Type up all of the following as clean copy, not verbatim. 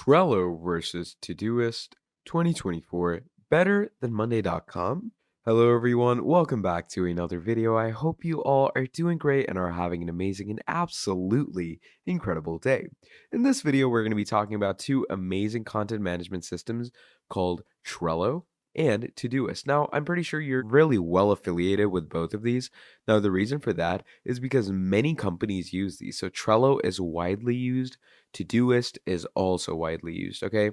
Trello versus Todoist 2024, better than Monday.com. Hello everyone, welcome back to another video. I hope you all are doing great and are having an amazing and absolutely incredible day. In this video, we're going to be talking about two amazing content management systems called Trello and Todoist. Now, I'm pretty sure you're really well affiliated with both of these. Now, the reason for that is because many companies use these. So Trello is widely used. Todoist is also widely used, okay?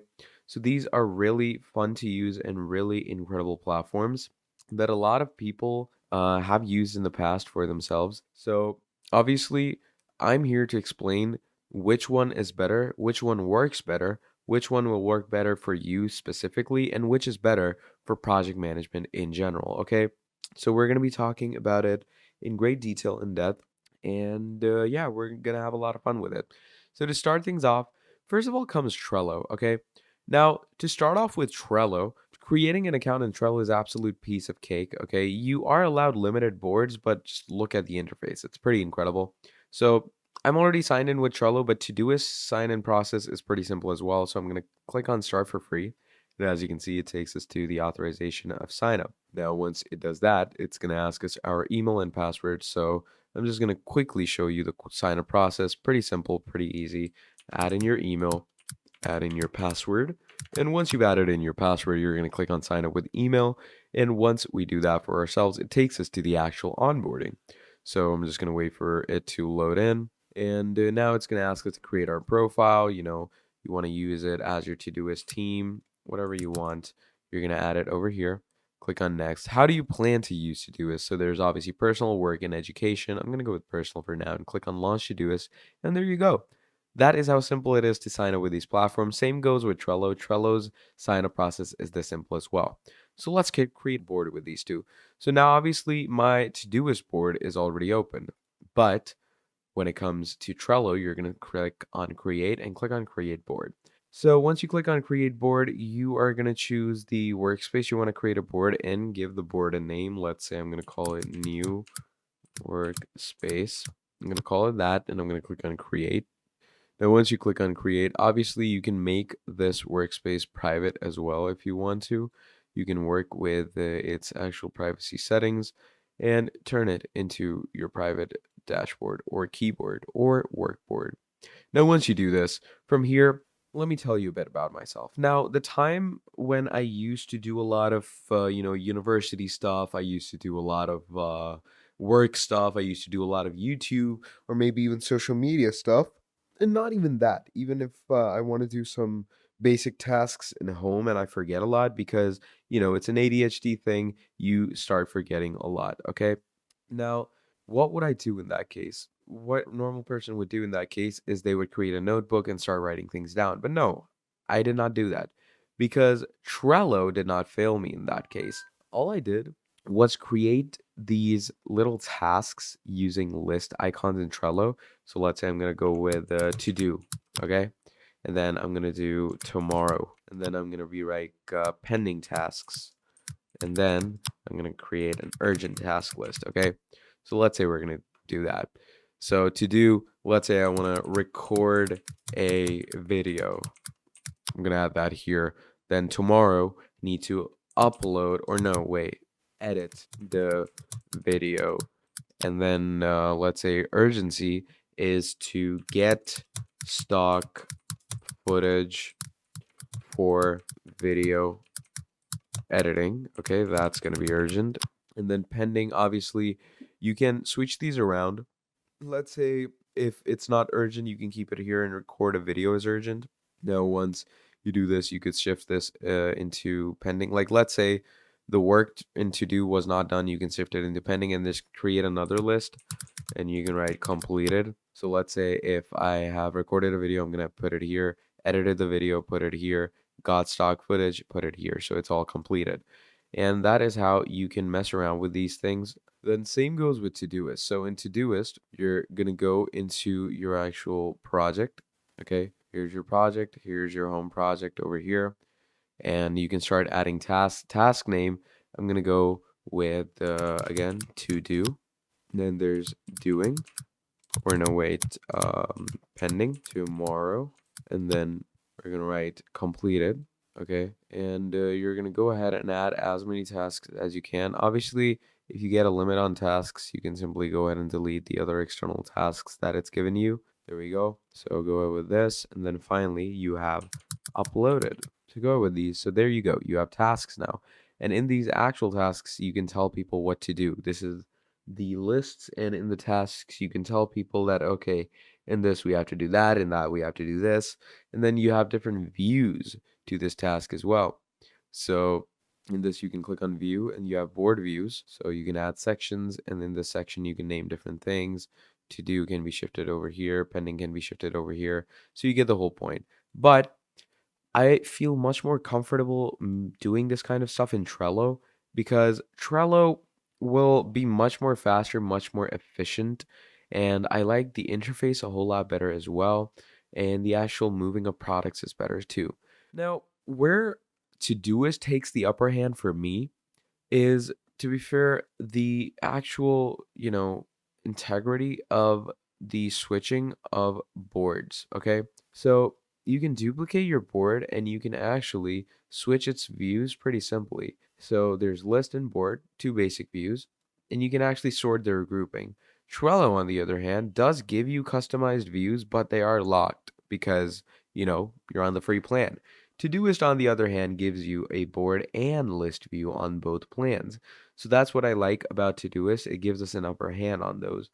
So these are really fun to use and really incredible platforms that a lot of people have used in the past for themselves. So obviously, I'm here to explain which one is better, which one works better, which one will work better for you specifically, and which is better for project management in general, okay? So we're going to be talking about it in great detail, in depth, and yeah, we're going to have a lot of fun with it. So to start things off, first of all comes Trello, okay? Now, to start off with Trello, creating an account in Trello is absolute piece of cake, okay? You are allowed limited boards, but just look at the interface. It's pretty incredible. So I'm already signed in with Trello, but Todoist sign-in process is pretty simple as well. So I'm going to click on Start for free. And as you can see, it takes us to the authorization of sign up. Now, once it does that, it's going to ask us our email and password. So I'm just going to quickly show you the sign up process. Pretty simple, pretty easy. Add in your email, add in your password. And once you've added in your password, you're going to click on sign up with email. And once we do that for ourselves, it takes us to the actual onboarding. So I'm just going to wait for it to load in. And now it's going to ask us to create our profile. You know, you want to use it as your Todoist team, whatever you want. You're going to add it over here. Click on next. How do you plan to use Todoist? So there's obviously personal, work, and education. I'm going to go with personal for now and click on launch Todoist. And there you go. That is how simple it is to sign up with these platforms. Same goes with Trello. Trello's sign up process is this simple as well. So let's create a board with these two. So now obviously my Todoist board is already open, but when it comes to Trello, you're going to click on create and click on create board. So once you click on create board, you are going to choose the workspace you want to create a board in, give the board a name. Let's say I'm going to call it new workspace. I'm going to call it that, and I'm going to click on create. Now, once you click on create, obviously you can make this workspace private as well if you want to. You can work with its actual privacy settings and turn it into your private dashboard or keyboard or workboard. Now, once you do this, from here, let me tell you a bit about myself. Now, the time when I used to do a lot of, university stuff, I used to do a lot of work stuff, I used to do a lot of YouTube or maybe even social media stuff. And not even that, even if I want to do some basic tasks in home and I forget a lot because, it's an ADHD thing, you start forgetting a lot, okay? Now, what would I do in that case? What a normal person would do in that case is they would create a notebook and start writing things down. But no, I did not do that because Trello did not fail me in that case. All I did was create these little tasks using list icons in Trello. So let's say I'm going to go with to do, okay? And then I'm going to do tomorrow. And then I'm going to rewrite pending tasks. And then I'm going to create an urgent task list, okay? So let's say we're going to do that. So to do, let's say I want to record a video. I'm going to add that here. Then tomorrow, need to upload, or no, wait, edit the video. And then let's say urgency is to get stock footage for video editing. Okay, that's going to be urgent. And then pending, obviously, you can switch these around. Let's say if it's not urgent, you can keep it here and record a video as urgent. Now, once you do this, you could shift this into pending. Like, let's say the work in to do was not done, you can shift it into pending and just create another list and you can write completed. So let's say if I have recorded a video, I'm going to put it here, edited the video, put it here, got stock footage, put it here. So it's all completed. And that is how you can mess around with these things. Then same goes with Todoist. So in Todoist, you're going to go into your actual project. Okay, here's your project. Here's your home project over here. And you can start adding tasks. Task name, I'm going to go with, again, to do. Then there's doing, or no, wait, pending tomorrow. And then We're going to write completed. Okay. And you're going to go ahead and add as many tasks as you can. Obviously, if you get a limit on tasks, you can simply go ahead and delete the other external tasks that it's given you. There we go. So go ahead with this. And then finally, you have uploaded to go with these. So there you go. You have tasks now. And in these actual tasks, you can tell people what to do. This is the lists. And in the tasks, you can tell people that, okay, in this we have to do that, in that we have to do this. And then you have different views to this task as well. So in this, you can click on view and you have board views. So you can add sections, and in this section, you can name different things. To do can be shifted over here, pending can be shifted over here. So you get the whole point. But I feel much more comfortable doing this kind of stuff in Trello because Trello will be much more faster, much more efficient, and I like the interface a whole lot better as well, and the actual moving of products is better too. Now, where Todoist takes the upper hand for me is, to be fair, the actual, integrity of the switching of boards. Okay. So you can duplicate your board and you can actually switch its views pretty simply. So there's list and board, two basic views, and you can actually sort their grouping. Trello, on the other hand, does give you customized views, but they are locked because, you're on the free plan. Todoist, on the other hand, gives you a board and list view on both plans. So that's what I like about Todoist. It gives us an upper hand on those.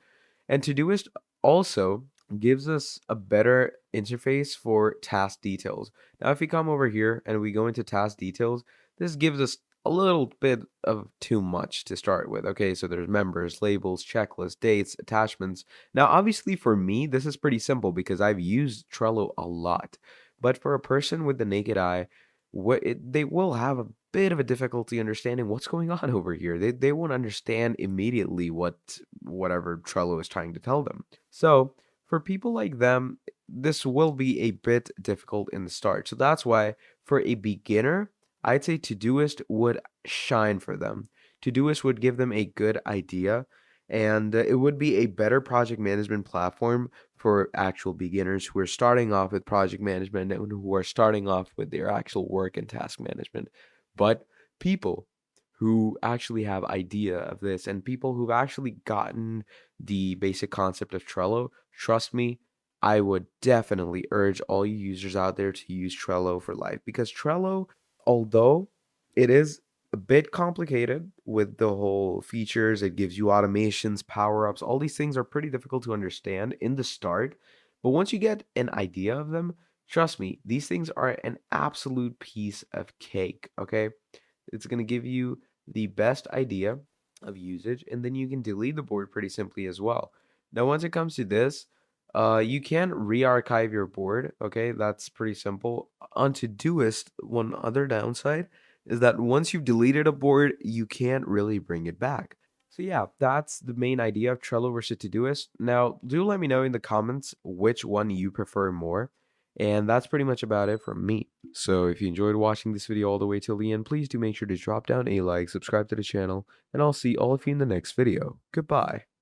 And Todoist also gives us a better interface for task details. Now, if we come over here and we go into task details, this gives us a little bit of too much to start with. Okay, so there's members, labels, checklists, dates, attachments. Now, obviously, for me, this is pretty simple because I've used Trello a lot. But for a person with the naked eye, they will have a bit of a difficulty understanding what's going on over here. They won't understand immediately whatever Trello is trying to tell them. So for people like them, this will be a bit difficult in the start. So that's why for a beginner, I'd say Todoist would shine for them. Todoist would give them a good idea, and it would be a better project management platform for actual beginners who are starting off with project management and who are starting off with their actual work and task management. But people who actually have idea of this and people who've actually gotten the basic concept of Trello, trust me, I would definitely urge all you users out there to use Trello for life, because Trello, although it is a bit complicated with the whole features, it gives you automations, power ups, all these things are pretty difficult to understand in the start. But once you get an idea of them, trust me, these things are an absolute piece of cake. Okay. It's going to give you the best idea of usage, and then you can delete the board pretty simply as well. Now, once it comes to this, you can re-archive your board. Okay, that's pretty simple. On Todoist, one other downside is that once you've deleted a board, you can't really bring it back. So yeah, that's the main idea of Trello versus Todoist. Now, do let me know in the comments which one you prefer more. And that's pretty much about it from me. So if you enjoyed watching this video all the way till the end, please do make sure to drop down a like, subscribe to the channel, and I'll see all of you in the next video. Goodbye.